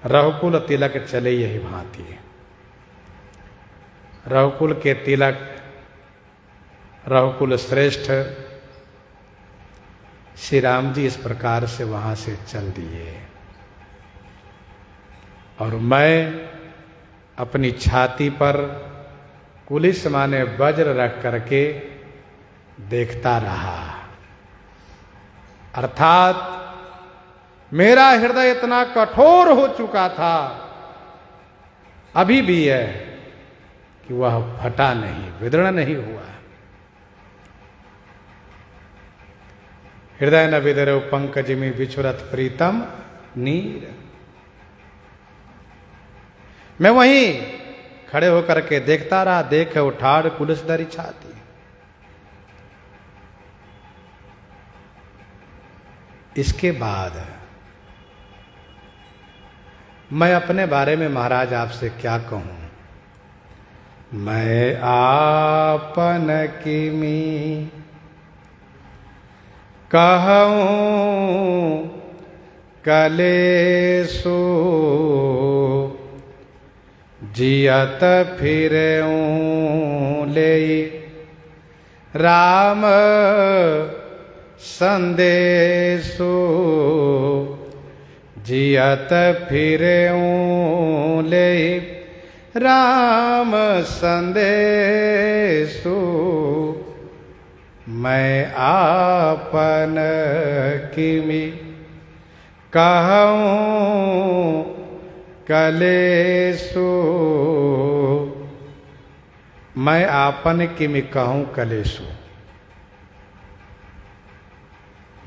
रघुकुल तिलक चले यही भांति। रघुकुल के तिलक, रघुकुल श्रेष्ठ श्री राम जी इस प्रकार से वहां से चल दिए और मैं अपनी छाती पर कुलिस माने वज्र रख करके देखता रहा। अर्थात मेरा हृदय इतना कठोर हो चुका था, अभी भी है, कि वह फटा नहीं, विदर्ण नहीं हुआ। हृदय न विदरो पंकज में विछुरत प्रीतम नीर। मैं वहीं खड़े होकर के देखता रहा, देख उठाड़ कुलिस धरी छाती। इसके बाद मैं अपने बारे में महाराज आपसे क्या कहूं। मैं आपन किमी कहूं कलेसु, जियत फिरऊं ले राम संदेशु। जियत फिरऊं ले राम संदेशु। मैं आपन किमी कहूं कलेसु। मैं आपन किमी कहूं कलेसु।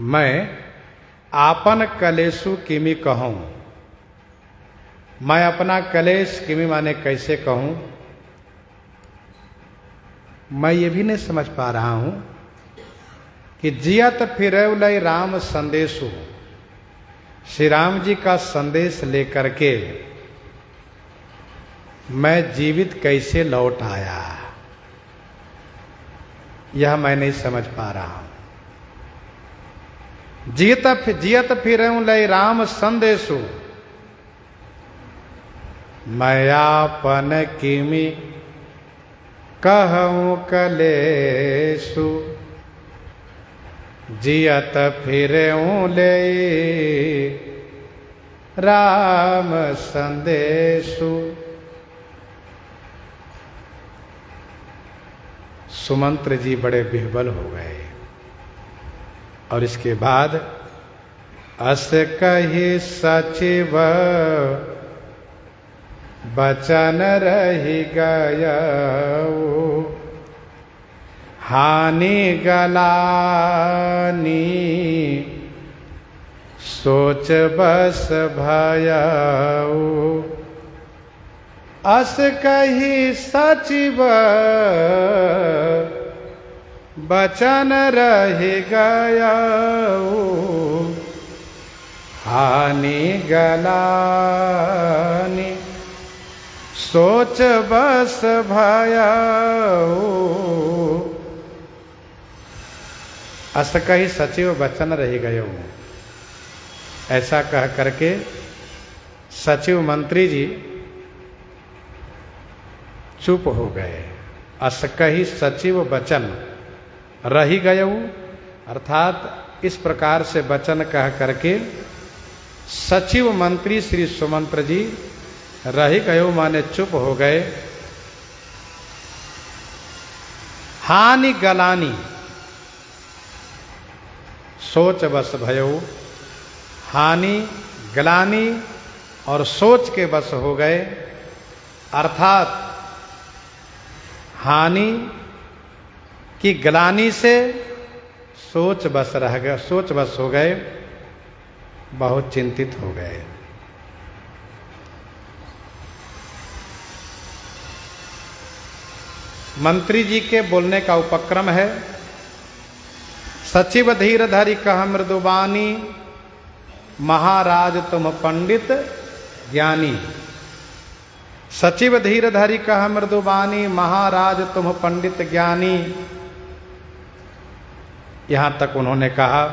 मैं आपन कलेसु किमी कहूं। मैं अपना कलेश किमी माने कैसे कहूं। मैं ये भी नहीं समझ पा रहा हूं कि जियत फिरऊ लय राम संदेशु, श्री राम जी का संदेश लेकर के मैं जीवित कैसे लौट आया, यह मैं नहीं समझ पा रहा हूं। जियत फिरऊं लय राम संदेशु। मैं आपन किमी कहूं कलेसु। जियत फिरऊं ले राम संदेशु। सुमंत्र जी बड़े विह्वल हो गए और इसके बाद अस कही सचिव बचन रही गया। हानि गलानी सोच बस भयाऊ। अस कही सचिव बचन रही गया। हानि गलानी सोच बस भयाऊ। अस कही सचिव बचन रही गयो। ऐसा कह करके सचिव मंत्री जी चुप हो गए। अस कही सचिव वचन रही गयो, अर्थात इस प्रकार से वचन कह करके सचिव मंत्री श्री सुमंत्र जी रही गयो माने चुप हो गए। हानि गलानी सोच बस भयो। हानि गलानी और सोच के बस हो गए, अर्थात हानि की गलानी से सोच बस रह गए, सोच बस हो गए, बहुत चिंतित हो गए। मंत्री जी के बोलने का उपक्रम है। सचिव धीर धरि कह मृदुबानी। महाराज तुम पंडित ज्ञानी। सचिव धीर धरि कह मृदुबानी, महाराज तुम पंडित ज्ञानी। यहां तक उन्होंने कहा।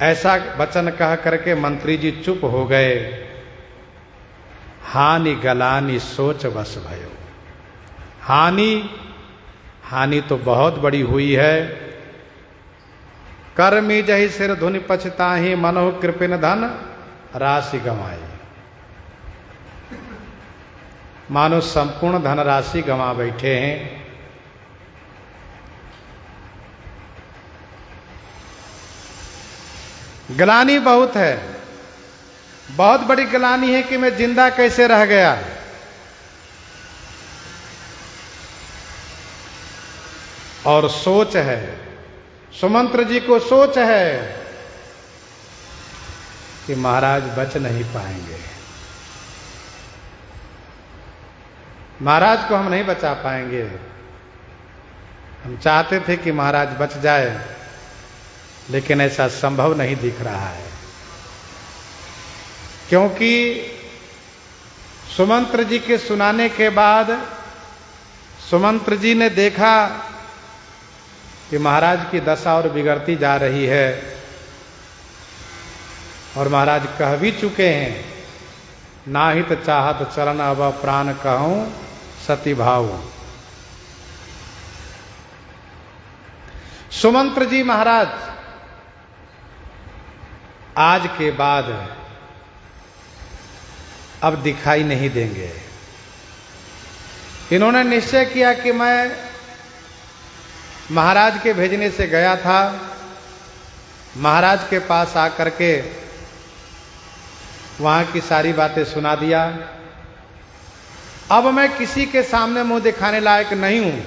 ऐसा वचन कह करके मंत्री जी चुप हो गए। हानि गलानी सोच बस भयो। हानि तो बहुत बड़ी हुई है। कर्मी जहि सिर धुनि पछताहि, मनोह कृपिन धन राशि गंवाई। मानो संपूर्ण धनराशि गंवा बैठे हैं। ग्लानि बहुत है, बहुत बड़ी ग्लानि है कि मैं जिंदा कैसे रह गया। और सोच है, सुमंत्र जी को सोच है कि महाराज बच नहीं पाएंगे, महाराज को हम नहीं बचा पाएंगे। हम चाहते थे कि महाराज बच जाए, लेकिन ऐसा संभव नहीं दिख रहा है, क्योंकि सुमंत्र जी के सुनाने के बाद सुमंत्र जी ने देखा कि महाराज की दशा और बिगड़ती जा रही है, और महाराज कह भी चुके हैं, नाहित चाहत चरण अब प्राण कहूं सती भाव। सुमंत्र जी महाराज आज के बाद अब दिखाई नहीं देंगे। इन्होंने निश्चय किया कि मैं महाराज के भेजने से गया था, महाराज के पास आकर के वहां की सारी बातें सुना दिया। अब मैं किसी के सामने मुंह दिखाने लायक नहीं हूं,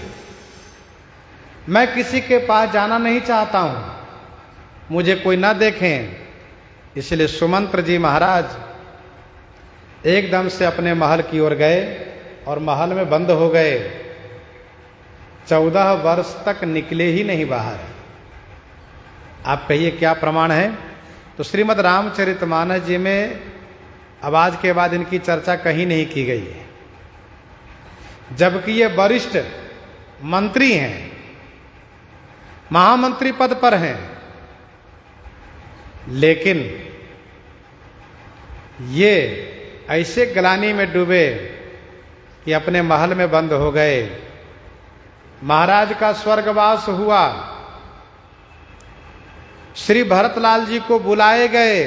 मैं किसी के पास जाना नहीं चाहता हूं, मुझे कोई ना देखें। इसलिए सुमंत्र जी महाराज एकदम से अपने महल की ओर गए और महल में बंद हो गए। 14 वर्ष तक निकले ही नहीं बाहर। आप कहिए क्या प्रमाण है? तो श्रीमद् रामचरितमानस जी में अब आज के बाद इनकी चर्चा कहीं नहीं की गई है, जबकि ये वरिष्ठ मंत्री हैं, महामंत्री पद पर हैं, लेकिन ये ऐसे ग्लानि में डूबे कि अपने महल में बंद हो गए। महाराज का स्वर्गवास हुआ, श्री भरतलाल जी को बुलाए गए,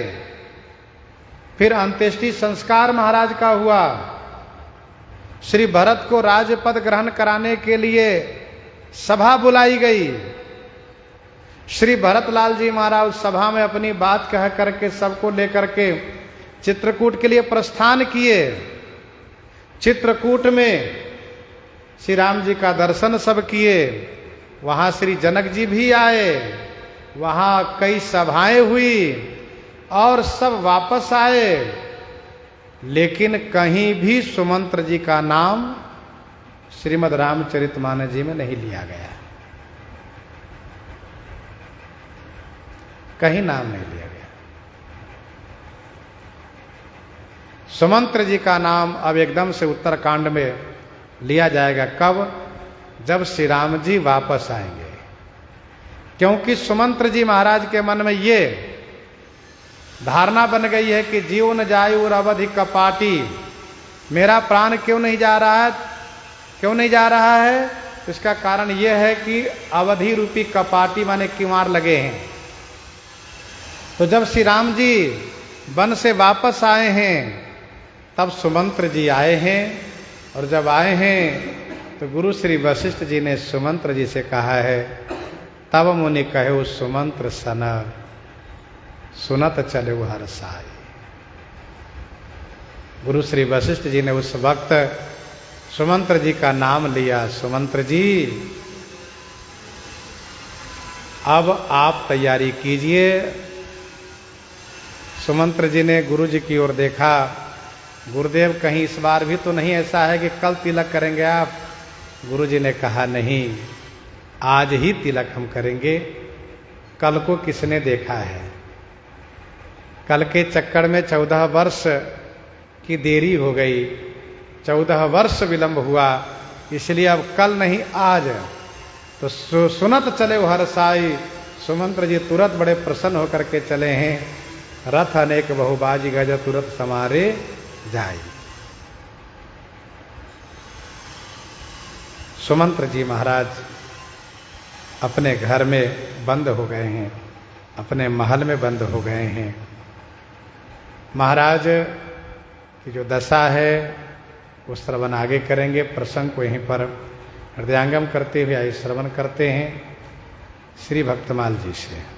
फिर अंत्येष्टि संस्कार महाराज का हुआ। श्री भरत को राजपद ग्रहण कराने के लिए सभा बुलाई गई। श्री भरतलाल जी महाराज सभा में अपनी बात कह करके सबको लेकर के चित्रकूट के लिए प्रस्थान किए। चित्रकूट में श्री राम जी का दर्शन सब किए, वहां श्री जनक जी भी आए, वहां कई सभाएं हुई और सब वापस आए, लेकिन कहीं भी सुमंत्र जी का नाम श्रीमद् रामचरितमानस जी में नहीं लिया गया, कहीं नाम नहीं लिया गया। सुमंत्र जी का नाम अब एकदम से उत्तरकांड में लिया जाएगा। कब? जब श्री राम जी वापस आएंगे, क्योंकि सुमंत्र जी महाराज के मन में ये धारणा बन गई है कि जीव न जायु और अवधि कपाटी, मेरा प्राण क्यों नहीं जा रहा है, क्यों नहीं जा रहा है? इसका कारण यह है कि अवधि रूपी कपाटी माने किवाड़ लगे हैं। तो जब श्री राम जी वन से वापस आए हैं, तब सुमंत्र जी आए हैं, और जब आए हैं तो गुरु श्री वशिष्ठ जी ने सुमंत्र जी से कहा है, तब मुनि कहे सुमंत्र सन सुनत चले वो हर साई। गुरु श्री वशिष्ठ जी ने उस वक्त सुमंत्र जी का नाम लिया। सुमंत्र जी, अब आप तैयारी कीजिए। सुमंत्र जी ने गुरु जी की ओर देखा, गुरुदेव कहीं इस बार भी तो नहीं ऐसा है कि कल तिलक करेंगे आप? गुरु जी ने कहा नहीं, आज ही तिलक हम करेंगे। कल को किसने देखा है? कल के चक्कर में 14 वर्ष कि देरी हो गई, 14 वर्ष विलंब हुआ, इसलिए अब कल नहीं आज। तो सुनत चले हर साई, सुमंत्र जी तुरंत बड़े प्रसन्न होकर के चले हैं। रथ अनेक बहुबाजी गज तुरंत समारे जाई। सुमंत्र जी महाराज अपने घर में बंद हो गए हैं, अपने महल में बंद हो गए हैं। महाराज की जो दशा है वो श्रवण आगे करेंगे। प्रसंग को यहीं पर हृदयांगम करते हुए आइए श्रवण करते हैं श्री भक्तमाल जी से।